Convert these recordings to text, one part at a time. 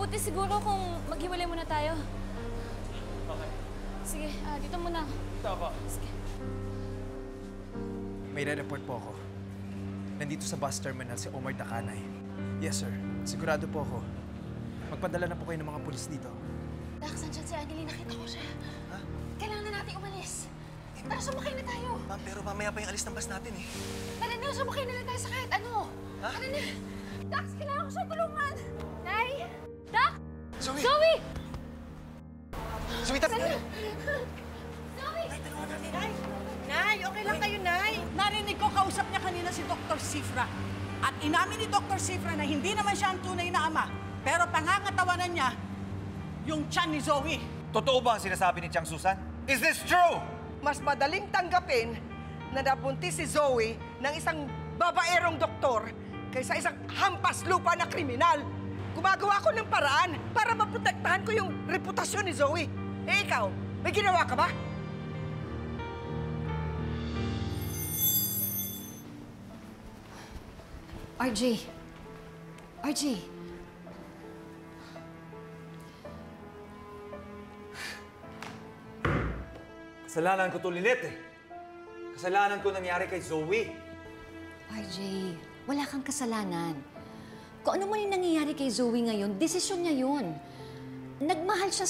mabuti siguro kung maghiwalay muna tayo. Okay. Sige, dito muna. Dito ako. Sige. May re-report po ako. Nandito sa bus terminal si Omar Dakanay. Yes, sir. Sigurado po ako. Magpadala na po kayo ng mga pulis dito. Dax, nandiyan si Annalyn. Nakita ko siya. Ha? Kailangan na natin umalis. Tara, sumakay na tayo. Ma'am, pero mamaya pa yung alis ng bus natin eh. Tara na, sumakay na lang tayo sa kahit ano. Ha? Tara na. Dax, kailangan ko siya tulungan. Nay! Dax! Zoe! Zoe! Zoe, tabi! Zoe! Nay, okay lang kayo, Nay. Narinig ko kausap niya kanina si Dr. Sifra. At inamin ni Dr. Sifra na hindi naman siya ang tunay na ama. Pero pangangatawanan niya yung tiyan ni Zoe. Totoo ba ang sinasabi ni Chang Susan? Is this true? Mas madaling tanggapin na nabuntis si Zoe ng isang babaerong doktor kaysa isang hampas lupa na kriminal. Gumagawa ko ng paraan para maprotektahan ko yung reputasyon ni Zoe. Eh ikaw, may ginawa ka ba? RJ. RJ. Kasalanan ko to, Lynette eh. Kasalanan ko nangyari kay Zoe. RJ, wala kang kasalanan. Kung ano man yung nangyayari kay Zoe ngayon, desisyon niya yun. Nagmahal siya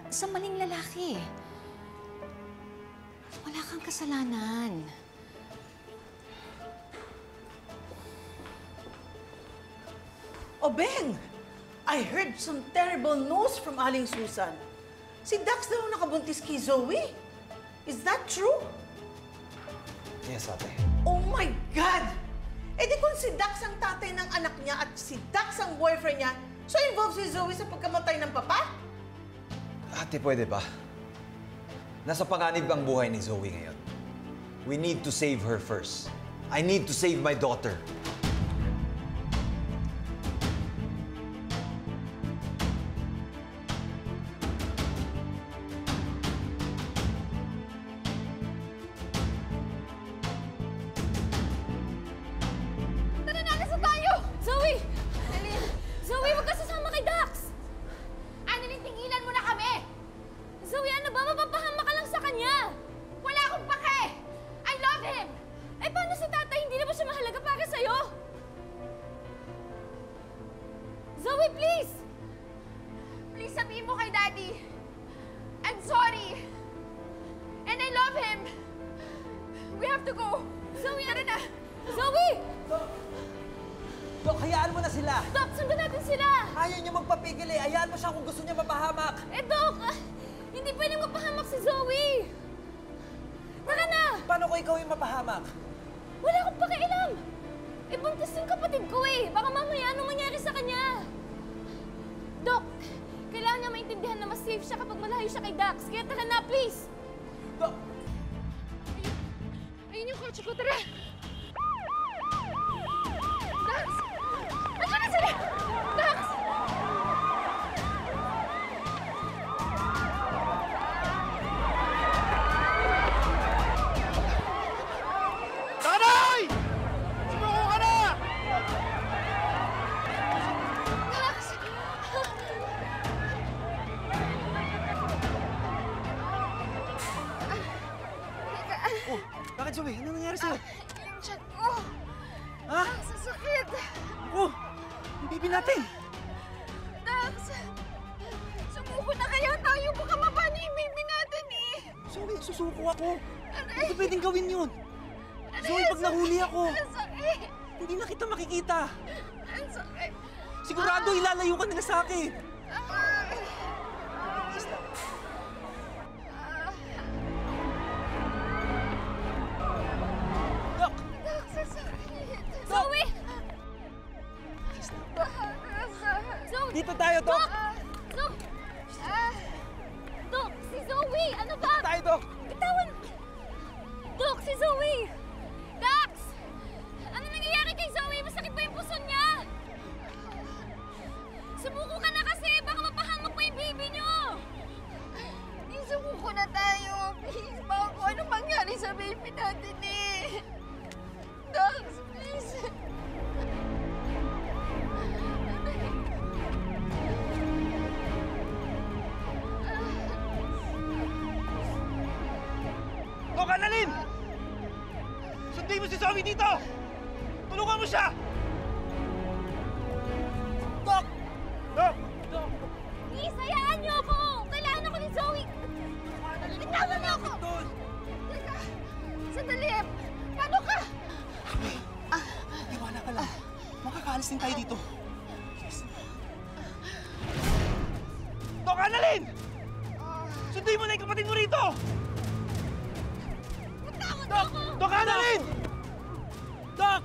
sa maling lalaki. Wala kang kasalanan. O Ben, I heard some terrible news from Aling Susan. Si Dax daw nakabuntis kay Zoe. Is that true? Yes, ate. Oh my God! Eh di kung si Dax ang tatay ng anak niya at si Dax ang boyfriend niya, so involved si Zoe sa pagkamatay ng papa? Ate, pwede ba? Nasa panganib ang buhay ni Zoe ngayon. We need to save her first. I need to save my daughter. Tara na, nasa tayo! Zoe! Annalyn! Zoe, huwag ka sasama kay Dax! Annalyn, tingilan mo na kami! Zoe, ano ba? Mapapahama ka lang sa kanya! Wala akong pake! I love him! Eh, paano si tatay? Hindi na ba siya mahalaga para sa'yo? Zoe, please! Please, sabihin mo kay Daddy. I'm sorry! And I love him! We have to go! Zoe, tara na! Zoe! Dok, hayaan mo na sila. Doc, sundan natin sila! Ayaw niya magpapigil eh. Hayaan mo siya kung gusto niya mapahamak. Eh, Doc! Hindi pwedeng mapahamak si Zoe! Tara na! Paano ko ikaw yung mapahamak? Wala akong pakialam! Eh, buntis yung kapatid ko eh! Baka mamaya anong mangyari sa kanya? Doc, kailangan niya maintindihan na mas safe siya kapag malayo siya kay Dax. Kaya tara na, please! Dok! Ayun yung kotse ko, tara! Dax! Andiyan na sila! Dax! Tanay! Sumuko ka na! Dax! Oh, bakit Zoe? Ano nangyari sa'yo? Yung tiyan ko! Ha? Sasakit! Oh, ang baby natin! Dax! Sumuko na kaya tayo! Baka mapano yung baby natin eh! Zoe, susuko ako. Hindi pwedeng gawin yun. Zoe, pag nahuli ako, Ang sakit! hindi na kita makikita. Ang sakit! Sigurado ilalayo ka nila sa akin. Dok! Dax, ang sakit! Zoe! Zoe! Dito tayo, Dok! Dok! Dok, si Zoe! Ano ba? Tayo, Dok! Bitawan! Dok, si Zoe! Dax! Ano nangyayari kay Zoe? Masakit ba yung puso niya? Sumuko ka na kasi! Baka mapahamak pa yung baby niyo! Sumuko na tayo! Please! Baka kung anong mangyari sa baby natin eh! Dax, please! Zoe dito! Tulungan mo siya! Doc! Doc! Please, hayaan niyo ako! Kailangan ako ni Zoe! Itago niyo ako! Teka, sandali. Paano ka? Iwala ka lang. Makakaalis din tayo dito. Doc Annalyn! Sundin mo na yung kapatid mo rito! Bitawan niyo Doc! ako! Doc Annalyn! Doc!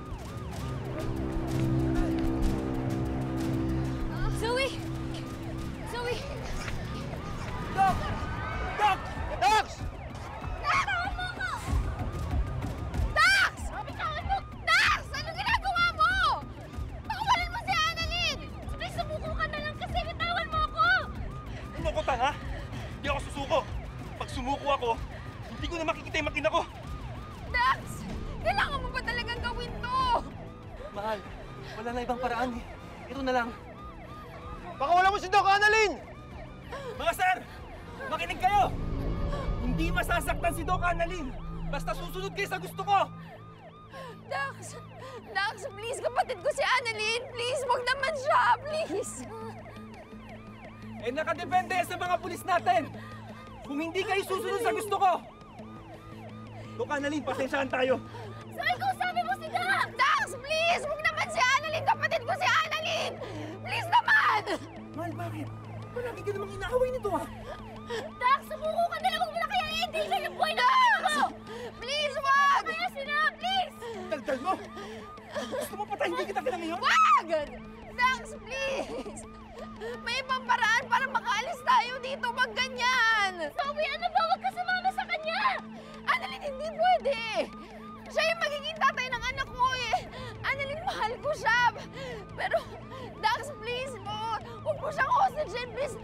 Zoe! Zoe! Doc! Doc! Doc! Bitawan mo ako! Dax! Bitawan mo! Dax! Anong ginagawa mo? Pakawalan mo si Annalyn! Please, sumuko ka na lang kasi bitawan mo ako! Ano ko, tanga? Hindi ako susuko. Pag sumuko ako, hindi ko na makikita yung makina ko. Dax! Kailangan mo ba talagang gawin to? Mahal, wala na ibang paraan eh. Ito na lang. Baka wala mo si Doc Annalyn! Mga sir, makinig kayo! Hindi masasaktan si Doc Annalyn. Basta susunod kayo sa gusto ko. Dax! Dax, please, kapatid ko si Annalyn! Please, wag naman siya! Please! Eh nakadepende sa mga pulis natin. Kung hindi kayo susunod sa gusto ko. Doc Annalyn, pasensyahan tayo. So, ikaw sabi mo si Dax! Dax, please! Wag naman si Annalyn! Kapatid ko si Annalyn! Please naman! Mahal, bakit? Palagi ka namang inaaway nito ah. Dax, sumuko ka na lang! Huwag mo na kaya i-endanger yung buhay na ako! Please, wag! Kaya sila, please! Daldal mo! Gusto mo patayin kita ngayon? Wag! Dax, please! May ibang paraan para makaalis tayo dito. Wag ganyan! Zoe, ano ba? Wag ka sumama sa kanya! Annalyn, hindi pwede! Siya yung magiging tatay ng anak ko eh! Annalyn, mahal ko siya! Pero, Dax, please mo! Huwag mo siyang hostage, please!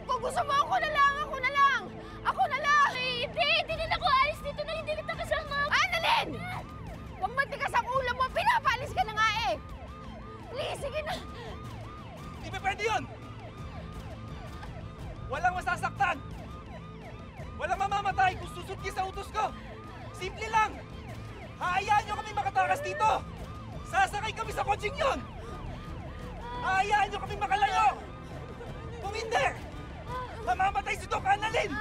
Kung gusto mo, ako na lang! Ako na lang! Ako na lang! Hindi! Hindi din ako alis dito na hindi kita kasama! Annalyn! Huwag matikas ang ulo mo! Pinapaalis ka na nga eh! Please, sige na! Di ba pwede yun? Walang masasaktan! Walang mamamatay kung susod kayo sa utos ko! Simple lang! Hayaan nyo kami makatakas dito! Sasakay kami sa kotseng yun! Hayaan nyo kami makalayo! Kung hindi, mamamatay si Doc Annalyn!